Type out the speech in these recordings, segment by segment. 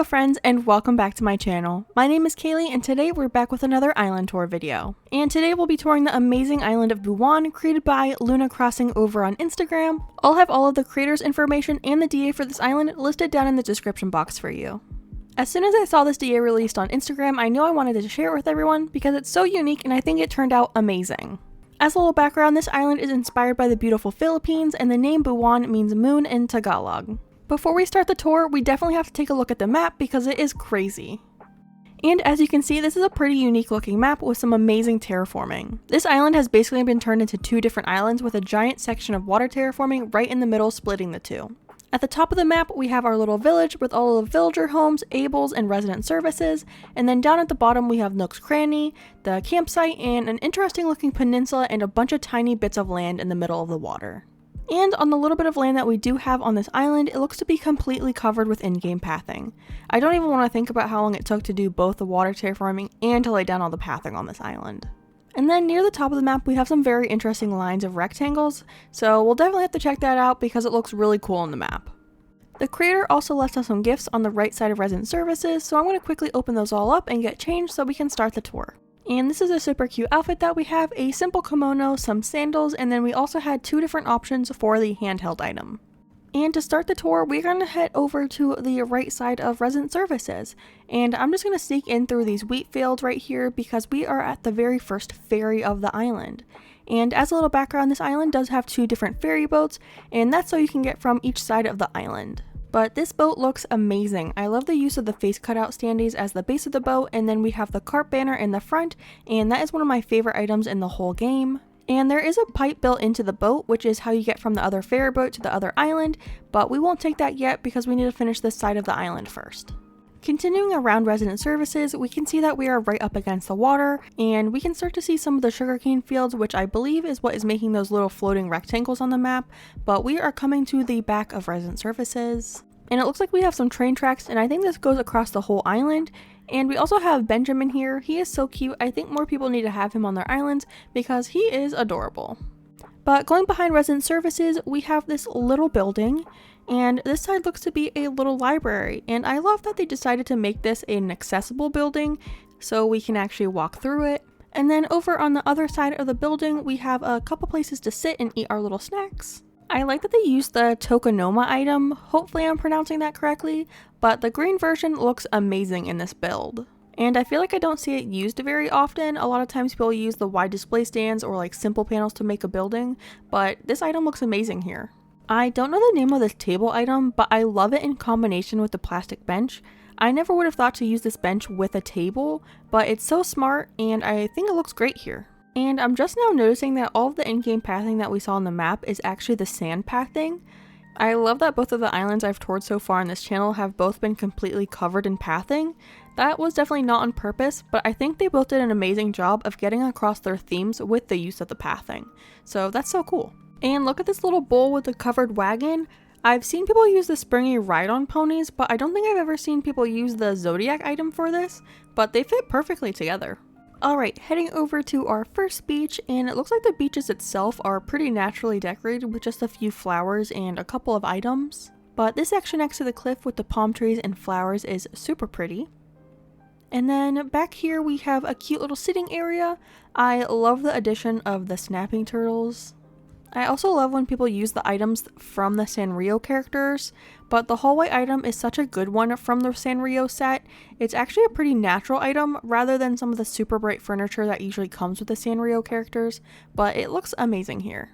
Hello friends and welcome back to my channel. My name is Kaylee and today we're back with another island tour video. And today we'll be touring the amazing island of Buwān created by Lunay.Crossing over on Instagram. I'll have all of the creators' information and the DA for this island listed down in the description box for you. As soon as I saw this DA released on Instagram, I knew I wanted to share it with everyone because it's so unique and I think it turned out amazing. As a little background, this island is inspired by the beautiful Philippines and the name Buwān means moon in Tagalog. Before we start the tour, we definitely have to take a look at the map because it is crazy. And as you can see, this is a pretty unique looking map with some amazing terraforming. This island has basically been turned into two different islands with a giant section of water terraforming right in the middle splitting the two. At the top of the map, we have our little village with all of the villager homes, ables, and resident services, and then down at the bottom we have Nook's Cranny, the campsite, and an interesting looking peninsula and a bunch of tiny bits of land in the middle of the water. And on the little bit of land that we do have on this island, it looks to be completely covered with in-game pathing. I don't even want to think about how long it took to do both the water terraforming and to lay down all the pathing on this island. And then near the top of the map we have some very interesting lines of rectangles, so we'll definitely have to check that out because it looks really cool on the map. The creator also left us some gifts on the right side of resident services, so I'm going to quickly open those all up and get changed so we can start the tour. And this is a super cute outfit that we have, a simple kimono, some sandals, and then we also had two different options for the handheld item. And to start the tour, we're going to head over to the right side of resident services. And I'm just going to sneak in through these wheat fields right here because we are at the very first ferry of the island. And as a little background, this island does have two different ferry boats, and that's so you can get from each side of the island. But this boat looks amazing. I love the use of the face cutout standees as the base of the boat, and then we have the cart banner in the front, and that is one of my favorite items in the whole game. And there is a pipe built into the boat, which is how you get from the other ferry boat to the other island, but we won't take that yet because we need to finish this side of the island first. Continuing around resident services, we can see that we are right up against the water, and we can start to see some of the sugarcane fields, which I believe is what is making those little floating rectangles on the map, but we are coming to the back of resident services. And it looks like we have some train tracks, and I think this goes across the whole island. And we also have Benjamin here. He is so cute. I think more people need to have him on their islands because he is adorable. But going behind resident services, we have this little building, and this side looks to be a little library, and I love that they decided to make this an accessible building so we can actually walk through it. And then over on the other side of the building, we have a couple places to sit and eat our little snacks. I like that they used the tokonoma item, hopefully I'm pronouncing that correctly, but the green version looks amazing in this build. And I feel like I don't see it used very often. A lot of times people use the wide display stands or like simple panels to make a building, but this item looks amazing here. I don't know the name of this table item, but I love it in combination with the plastic bench. I never would have thought to use this bench with a table, but it's so smart and I think it looks great here. And I'm just now noticing that all of the in-game pathing that we saw on the map is actually the sand pathing. I love that both of the islands I've toured so far on this channel have both been completely covered in pathing. That was definitely not on purpose, but I think they both did an amazing job of getting across their themes with the use of the pathing. So that's so cool. And look at this little bowl with the covered wagon. I've seen people use the springy ride-on ponies, but I don't think I've ever seen people use the zodiac item for this, but they fit perfectly together. Alright, heading over to our first beach, and it looks like the beaches itself are pretty naturally decorated with just a few flowers and a couple of items. But this section next to the cliff with the palm trees and flowers is super pretty. And then back here we have a cute little sitting area. I love the addition of the snapping turtles. I also love when people use the items from the Sanrio characters, but the hallway item is such a good one from the Sanrio set. It's actually a pretty natural item rather than some of the super bright furniture that usually comes with the Sanrio characters, but it looks amazing here.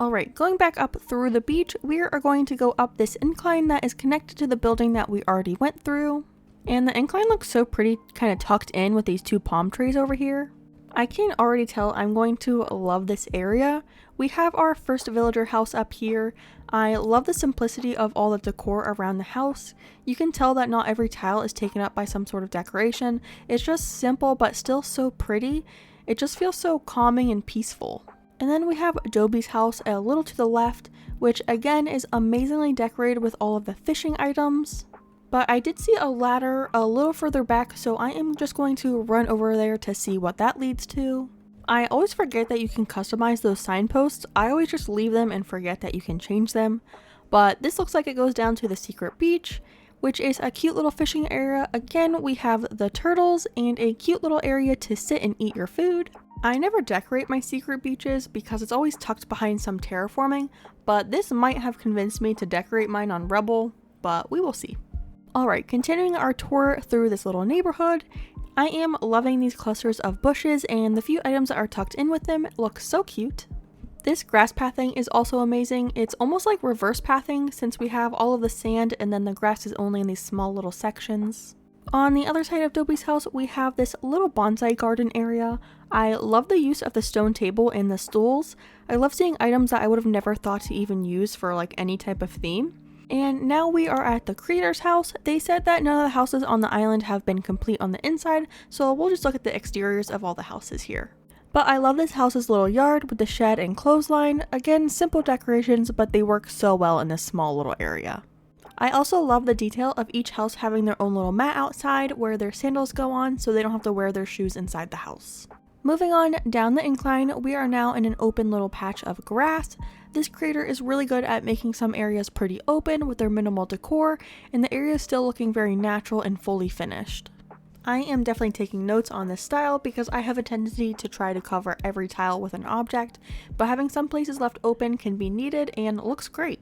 Alright, going back up through the beach, we are going to go up this incline that is connected to the building that we already went through. And the incline looks so pretty, kind of tucked in with these two palm trees over here. I can already tell I'm going to love this area. We have our first villager house up here. I love the simplicity of all the decor around the house. You can tell that not every tile is taken up by some sort of decoration. It's just simple but still so pretty. It just feels so calming and peaceful. And then we have Adobe's house a little to the left, which again is amazingly decorated with all of the fishing items. But I did see a ladder a little further back, so I am just going to run over there to see what that leads to. I always forget that you can customize those signposts. I always just leave them and forget that you can change them. But this looks like it goes down to the secret beach, which is a cute little fishing area. Again, we have the turtles and a cute little area to sit and eat your food. I never decorate my secret beaches because it's always tucked behind some terraforming, but this might have convinced me to decorate mine on Rebel, but we will see. Alright, continuing our tour through this little neighborhood, I am loving these clusters of bushes, and the few items that are tucked in with them look so cute. This grass pathing is also amazing. It's almost like reverse pathing since we have all of the sand and then the grass is only in these small little sections. On the other side of Dobie's house, we have this little bonsai garden area. I love the use of the stone table and the stools. I love seeing items that I would have never thought to even use for like any type of theme. And now we are at the creator's house. They said that none of the houses on the island have been complete on the inside, so we'll just look at the exteriors of all the houses here. But I love this house's little yard with the shed and clothesline. Again, simple decorations, but they work so well in this small little area. I also love the detail of each house having their own little mat outside where their sandals go on so they don't have to wear their shoes inside the house. Moving on down the incline, we are now in an open little patch of grass. This creator is really good at making some areas pretty open with their minimal decor, and the area is still looking very natural and fully finished. I am definitely taking notes on this style because I have a tendency to try to cover every tile with an object, but having some places left open can be needed and looks great.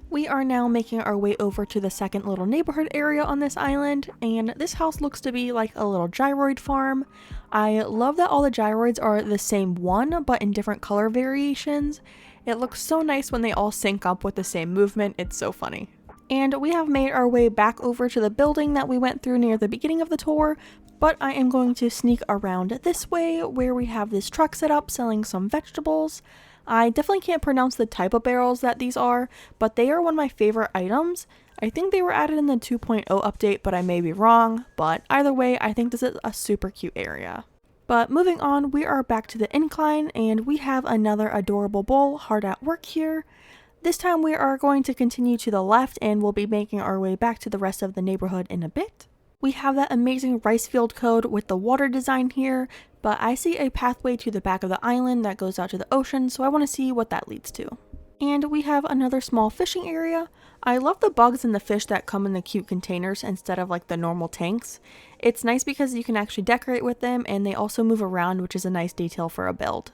We are now making our way over to the second little neighborhood area on this island, and this house looks to be like a little gyroid farm. I love that all the gyroids are the same one, but in different color variations. It looks so nice when they all sync up with the same movement. It's so funny. And we have made our way back over to the building that we went through near the beginning of the tour, but I am going to sneak around this way where we have this truck set up selling some vegetables. I definitely can't pronounce the type of barrels that these are, but they are one of my favorite items. I think they were added in the 2.0 update, but I may be wrong, but either way, I think this is a super cute area. But moving on, we are back to the incline, and we have another adorable bull hard at work here. This time we are going to continue to the left and we'll be making our way back to the rest of the neighborhood in a bit. We have that amazing rice field code with the water design here, but I see a pathway to the back of the island that goes out to the ocean, so I want to see what that leads to. And we have another small fishing area. I love the bugs and the fish that come in the cute containers instead of like the normal tanks. It's nice because you can actually decorate with them and they also move around, which is a nice detail for a build.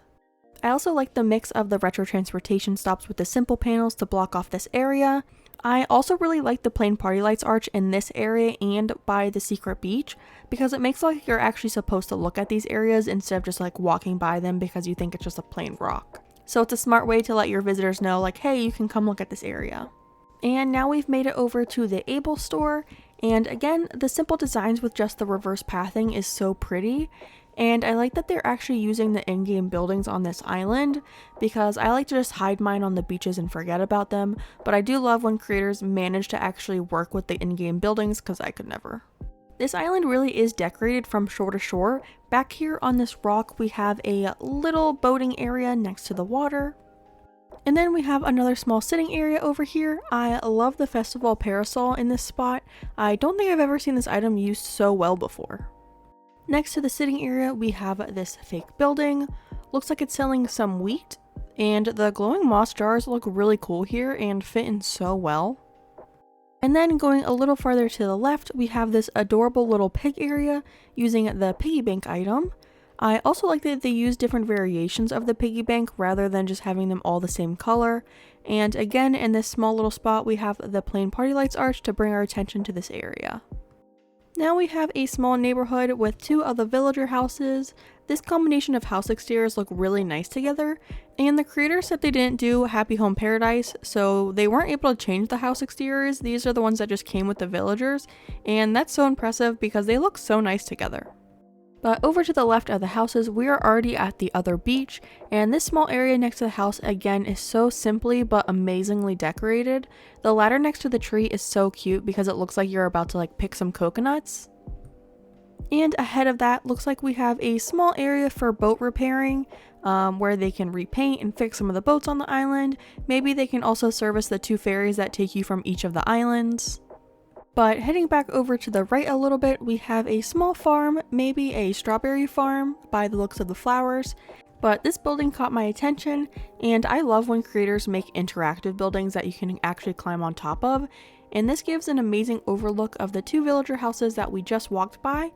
I also like the mix of the retro transportation stops with the simple panels to block off this area. I also really like the plain party lights arch in this area and by the secret beach because it makes it like you're actually supposed to look at these areas instead of just like walking by them because you think it's just a plain rock. So it's a smart way to let your visitors know like, hey, you can come look at this area. And now we've made it over to the Able store, and again, the simple designs with just the reverse pathing is so pretty. And I like that they're actually using the in-game buildings on this island because I like to just hide mine on the beaches and forget about them, but I do love when creators manage to actually work with the in-game buildings because I could never. This island really is decorated from shore to shore. Back here on this rock we have a little boating area next to the water. And then we have another small sitting area over here. I love the festival parasol in this spot. I don't think I've ever seen this item used so well before. Next to the sitting area, we have this fake building. Looks like it's selling some wheat, and the glowing moss jars look really cool here and fit in so well. And then going a little farther to the left, we have this adorable little pig area using the piggy bank item. I also like that they use different variations of the piggy bank rather than just having them all the same color. And again, in this small little spot, we have the plain party lights arch to bring our attention to this area. Now we have a small neighborhood with two of the villager houses. This combination of house exteriors look really nice together, and the creators said they didn't do Happy Home Paradise, so they weren't able to change the house exteriors. These are the ones that just came with the villagers, and that's so impressive because they look so nice together. But over to the left of the houses, we are already at the other beach, and this small area next to the house again is so simply but amazingly decorated. The ladder next to the tree is so cute because it looks like you're about to like pick some coconuts. And ahead of that, looks like we have a small area for boat repairing, where they can repaint and fix some of the boats on the island. Maybe they can also service the two ferries that take you from each of the islands. But heading back over to the right a little bit, we have a small farm, maybe a strawberry farm by the looks of the flowers. But this building caught my attention, and I love when creators make interactive buildings that you can actually climb on top of. and this gives an amazing overlook of the 2 villager houses that we just walked by.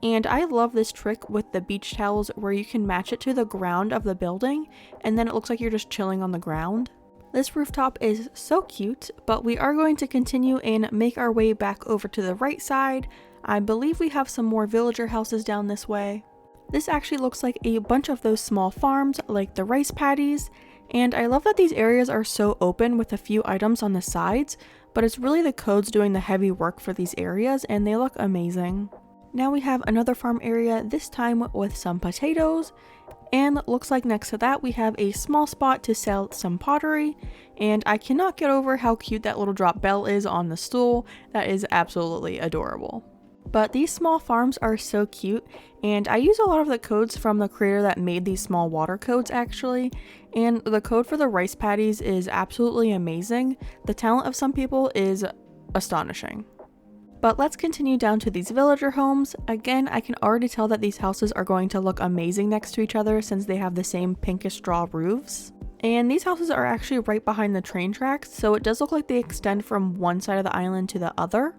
And I love this trick with the beach towels where you can match it to the ground of the building and then it looks like you're just chilling on the ground. This rooftop is so cute, but we are going to continue and make our way back over to the right side. I believe we have some more villager houses down this way. This actually looks like a bunch of those small farms like the rice paddies, and I love that these areas are so open with a few items on the sides, but it's really the codes doing the heavy work for these areas and they look amazing. Now we have another farm area, this time with some potatoes, and looks like next to that we have a small spot to sell some pottery, and I cannot get over how cute that little drop bell is on the stool. That is absolutely adorable. But these small farms are so cute, and I use a lot of the codes from the creator that made these small water codes actually, and the code for the rice paddies is absolutely amazing. The talent of some people is astonishing. But let's continue down to these villager homes. Again, I can already tell that these houses are going to look amazing next to each other since they have the same pinkish straw roofs. And these houses are actually right behind the train tracks, so it does look like they extend from one side of the island to the other.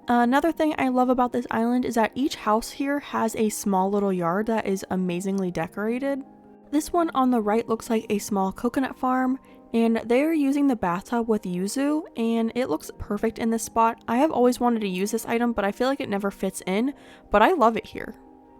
Another thing I love about this island is that each house here has a small little yard that is amazingly decorated. This one on the right looks like a small coconut farm, and they are using the bathtub with yuzu, and it looks perfect in this spot. I have always wanted to use this item, but I feel like it never fits in, but I love it here.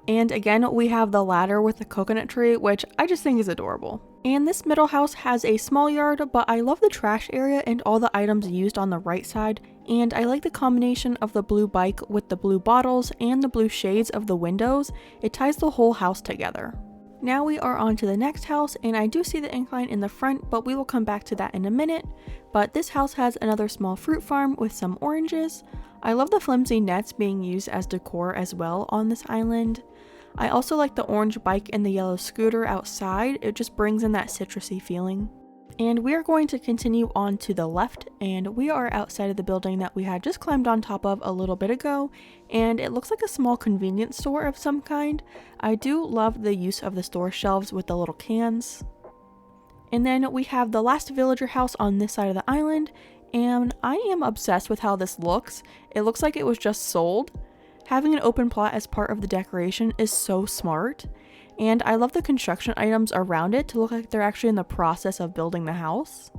And again, we have the ladder with the coconut tree, which I just think is adorable. And this middle house has a small yard, but I love the trash area and all the items used on the right side, and I like the combination of the blue bike with the blue bottles and the blue shades of the windows. It ties the whole house together. Now we are on to the next house, and I do see the incline in the front, but we will come back to that in a minute. But this house has another small fruit farm with some oranges. I love the flimsy nets being used as decor as well on this island. I also like the orange bike and the yellow scooter outside. It just brings in that citrusy feeling. And we are going to continue on to the left, and we are outside of the building that we had just climbed on top of a little bit ago, and it looks like a small convenience store of some kind. I do love the use of the store shelves with the little cans. And then we have the last villager house on this side of the island, and I am obsessed with how this looks. It looks like it was just sold. Having an open plot as part of the decoration is so smart. And I love the construction items around it to look like they're actually in the process of building the house.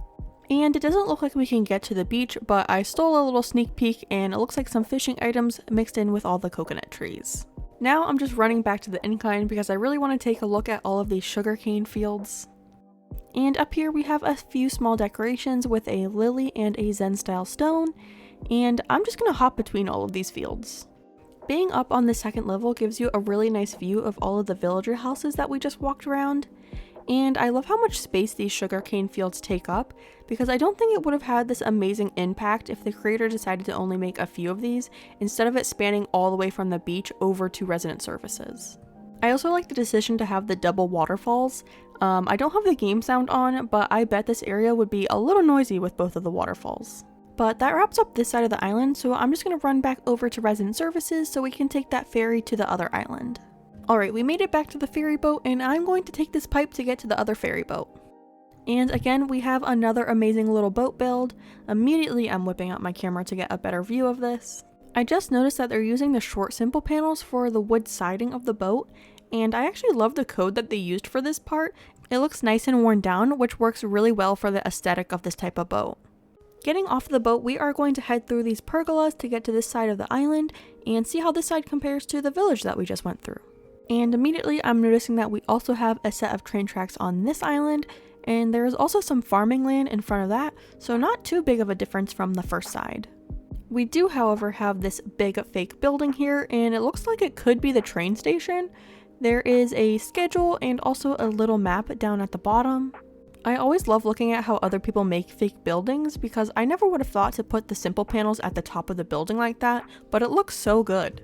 And it doesn't look like we can get to the beach, but I stole a little sneak peek and it looks like some fishing items mixed in with all the coconut trees. Now I'm just running back to the incline because I really want to take a look at all of these sugarcane fields. And up here we have a few small decorations with a lily and a Zen style stone, and I'm just going to hop between all of these fields. Being up on the second level gives you a really nice view of all of the villager houses that we just walked around, and I love how much space these sugarcane fields take up because I don't think it would have had this amazing impact if the creator decided to only make a few of these instead of it spanning all the way from the beach over to resident services. I also like the decision to have the double waterfalls. I don't have the game sound on, but I bet this area would be a little noisy with both of the waterfalls. But that wraps up this side of the island, so I'm just going to run back over to resident services so we can take that ferry to the other island. Alright, we made it back to the ferry boat, and I'm going to take this pipe to get to the other ferry boat. And again, we have another amazing little boat build. Immediately I'm whipping out my camera to get a better view of this. I just noticed that they're using the short simple panels for the wood siding of the boat, and I actually love the code that they used for this part. It looks nice and worn down, which works really well for the aesthetic of this type of boat. Getting off the boat, we are going to head through these pergolas to get to this side of the island and see how this side compares to the village that we just went through. And immediately I'm noticing that we also have a set of train tracks on this island, and there is also some farming land in front of that, so not too big of a difference from the first side. We do, however, have this big fake building here, and it looks like it could be the train station. There is a schedule and also a little map down at the bottom. I always love looking at how other people make fake buildings because I never would have thought to put the simple panels at the top of the building like that, but it looks so good.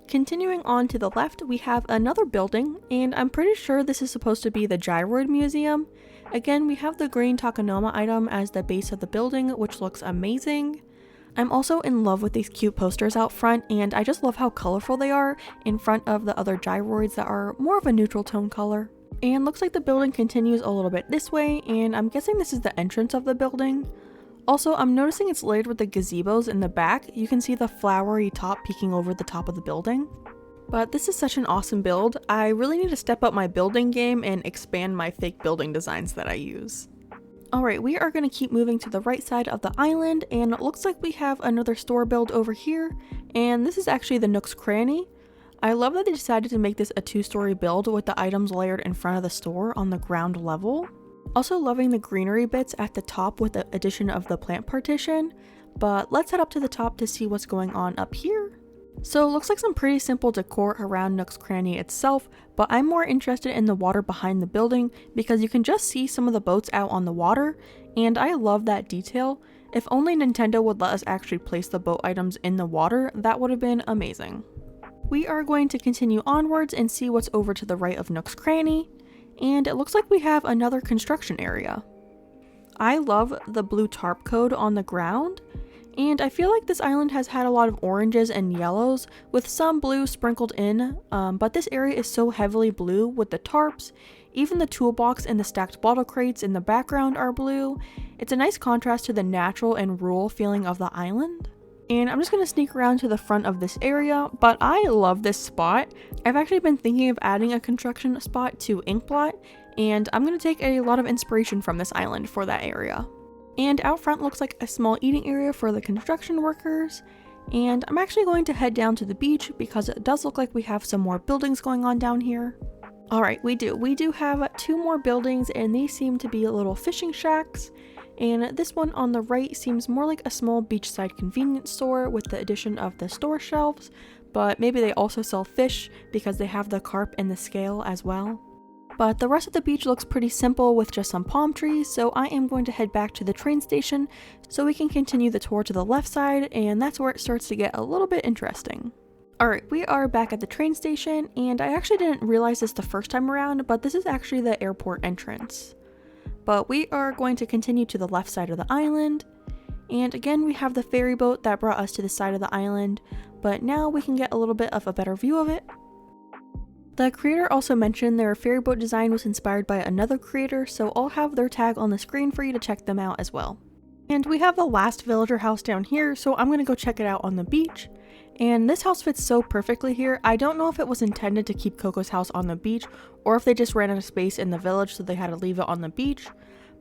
Continuing on to the left, we have another building, and I'm pretty sure this is supposed to be the Gyroid Museum. Again, we have the green Takanoma item as the base of the building, which looks amazing. I'm also in love with these cute posters out front, and I just love how colorful they are in front of the other gyroids that are more of a neutral tone color. And looks like the building continues a little bit this way, and I'm guessing this is the entrance of the building. Also, I'm noticing it's layered with the gazebos in the back. You can see the flowery top peeking over the top of the building. But this is such an awesome build. I really need to step up my building game and expand my fake building designs that I use. Alright, we are going to keep moving to the right side of the island, and it looks like we have another store build over here, and this is actually the Nook's Cranny. I love that they decided to make this a 2-story build with the items layered in front of the store on the ground level. Also loving the greenery bits at the top with the addition of the plant partition, but let's head up to the top to see what's going on up here. So it looks like some pretty simple decor around Nook's Cranny itself, but I'm more interested in the water behind the building because you can just see some of the boats out on the water, and I love that detail. If only Nintendo would let us actually place the boat items in the water, that would have been amazing. We are going to continue onwards and see what's over to the right of Nook's Cranny, and it looks like we have another construction area. I love the blue tarp code on the ground. And I feel like this island has had a lot of oranges and yellows with some blue sprinkled in, but this area is so heavily blue with the tarps. Even the toolbox and the stacked bottle crates in the background are blue. It's a nice contrast to the natural and rural feeling of the island. And I'm just going to sneak around to the front of this area, but I love this spot. I've actually been thinking of adding a construction spot to Inkblot, and I'm going to take a lot of inspiration from this island for that area. And out front looks like a small eating area for the construction workers. And I'm actually going to head down to the beach because it does look like we have some more buildings going on down here. Alright, we do have 2 more buildings, and these seem to be little fishing shacks. And this one on the right seems more like a small beachside convenience store with the addition of the store shelves, but maybe they also sell fish because they have the carp and the scale as well. But the rest of the beach looks pretty simple with just some palm trees, so I am going to head back to the train station so we can continue the tour to the left side, and that's where it starts to get a little bit interesting. Alright, we are back at the train station, and I actually didn't realize this the first time around, but this is actually the airport entrance. But we are going to continue to the left side of the island, and again we have the ferry boat that brought us to the side of the island, but now we can get a little bit of a better view of it. The creator also mentioned their ferry boat design was inspired by another creator, so I'll have their tag on the screen for you to check them out as well. And we have the last villager house down here, so I'm going to go check it out on the beach. And this house fits so perfectly here. I don't know if it was intended to keep Coco's house on the beach, or if they just ran out of space in the village so they had to leave it on the beach.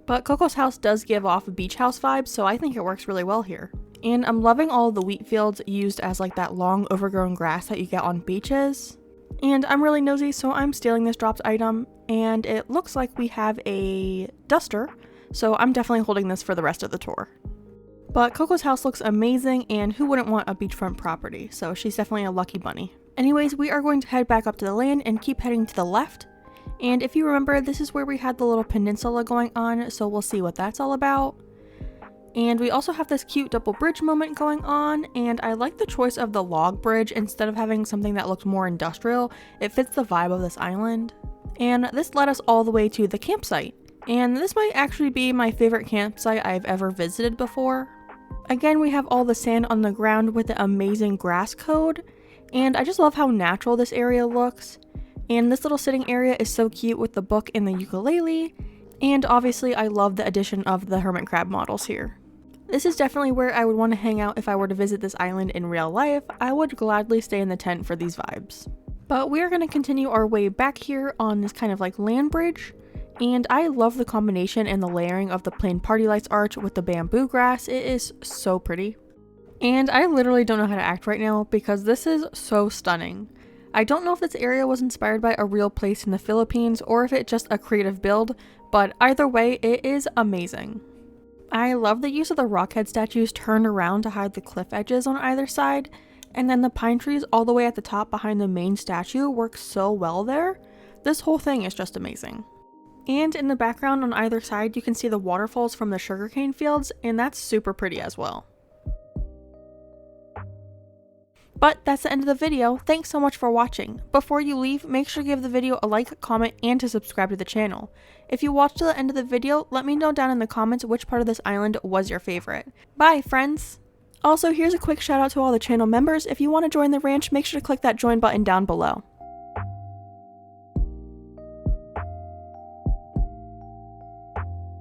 But Coco's house does give off a beach house vibe, so I think it works really well here. And I'm loving all of the wheat fields used as like that long overgrown grass that you get on beaches. And I'm really nosy, so I'm stealing this dropped item, and it looks like we have a duster, so I'm definitely holding this for the rest of the tour. But Coco's house looks amazing, and who wouldn't want a beachfront property, so she's definitely a lucky bunny. Anyways, we are going to head back up to the land and keep heading to the left. And if you remember, this is where we had the little peninsula going on, so we'll see what that's all about. And we also have this cute double bridge moment going on, and I like the choice of the log bridge instead of having something that looked more industrial. It fits the vibe of this island. And this led us all the way to the campsite. And this might actually be my favorite campsite I've ever visited before. Again, we have all the sand on the ground with the amazing grass code, and I just love how natural this area looks. And this little sitting area is so cute with the book and the ukulele, and obviously I love the addition of the hermit crab models here. This is definitely where I would want to hang out if I were to visit this island in real life. I would gladly stay in the tent for these vibes. But we are going to continue our way back here on this kind of like land bridge. And I love the combination and the layering of the plain party lights arch with the bamboo grass. It is so pretty. And I literally don't know how to act right now because this is so stunning. I don't know if this area was inspired by a real place in the Philippines or if it's just a creative build, but either way, it is amazing. I love the use of the rockhead statues turned around to hide the cliff edges on either side, and then the pine trees all the way at the top behind the main statue work so well there. This whole thing is just amazing. And in the background on either side you can see the waterfalls from the sugarcane fields, and that's super pretty as well. But that's the end of the video. Thanks so much for watching. Before you leave, make sure to give the video a like, comment, and to subscribe to the channel. If you watched to the end of the video, let me know down in the comments which part of this island was your favorite. Bye, friends! Also, here's a quick shout out to all the channel members. If you want to join the ranch, make sure to click that join button down below.